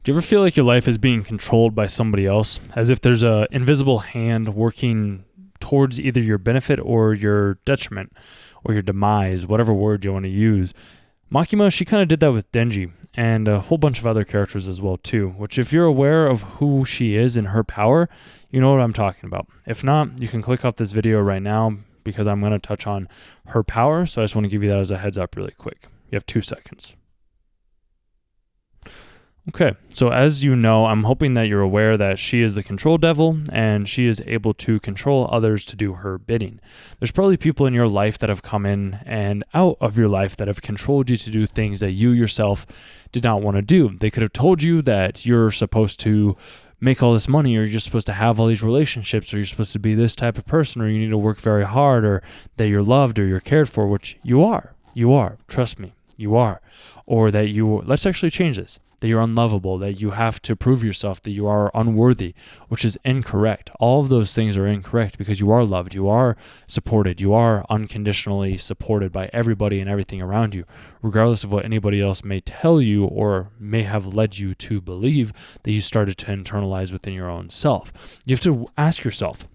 Do you ever feel like your life is being controlled by somebody else, as if there's an invisible hand working towards either your benefit or your detriment or your demise, whatever word you want to use? Makima, she kind of did that with Denji and a whole bunch of other characters as well too, which if you're aware of who she is and her power, you know what I'm talking about. If not, you can click off this video right now because I'm going to touch on her power. So I just want to give you that as a heads up really quick. You have 2 seconds. Okay, so as you know, I'm hoping that you're aware that she is the control devil and she is able to control others to do her bidding. There's probably people in your life that have come in and out of your life that have controlled you to do things that you yourself did not want to do. They could have told you that you're supposed to make all this money, or you're supposed to have all these relationships, or you're supposed to be this type of person, or you need to work very hard, or that you're loved or you're cared for, which you are. You are. Trust me, you are. Or that let's actually change this. That you're unlovable, that you have to prove yourself, that you are unworthy, which is incorrect. All of those things are incorrect because you are loved, you are supported, you are unconditionally supported by everybody and everything around you, regardless of what anybody else may tell you or may have led you to believe that you started to internalize within your own self. You have to ask yourself,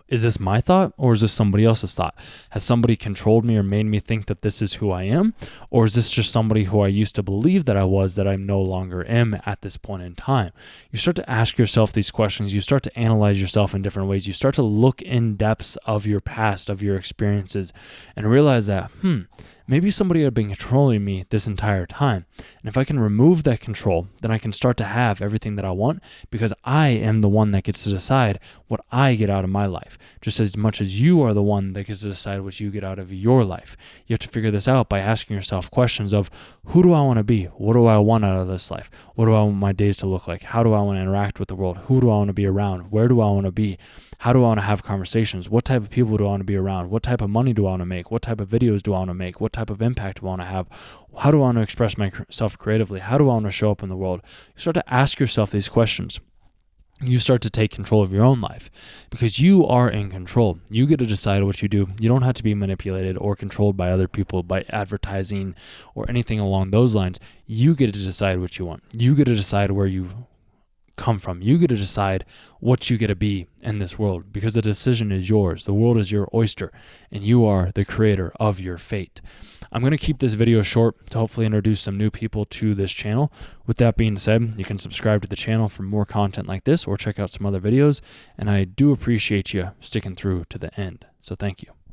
is this my thought or is this somebody else's thought? Has somebody controlled me or made me think that this is who I am? Or is this just somebody who I used to believe that I was that I no longer am at this point in time? You start to ask yourself these questions. You start to analyze yourself in different ways. You start to look in depths of your past, of your experiences, and realize that, maybe somebody had been controlling me this entire time. And if I can remove that control, then I can start to have everything that I want because I am the one that gets to decide what I get out of my life, just as much as you are the one that gets to decide what you get out of your life. You have to figure this out by asking yourself questions of, who do I want to be? What do I want out of this life? What do I want my days to look like? How do I want to interact with the world? Who do I want to be around? Where do I want to be? How do I want to have conversations? What type of people do I want to be around? What type of money do I want to make? What type of videos do I want to make? What type of impact do I want to have? How do I want to express myself creatively? How do I want to show up in the world? You start to ask yourself these questions. You start to take control of your own life because you are in control. You get to decide what you do. You don't have to be manipulated or controlled by other people, by advertising or anything along those lines. You get to decide what you want. You get to decide where you come from. You get to decide what you get to be in this world because the decision is yours. The world is your oyster and you are the creator of your fate. I'm going to keep this video short to hopefully introduce some new people to this channel. With that being said, you can subscribe to the channel for more content like this or check out some other videos. And I do appreciate you sticking through to the end. So thank you.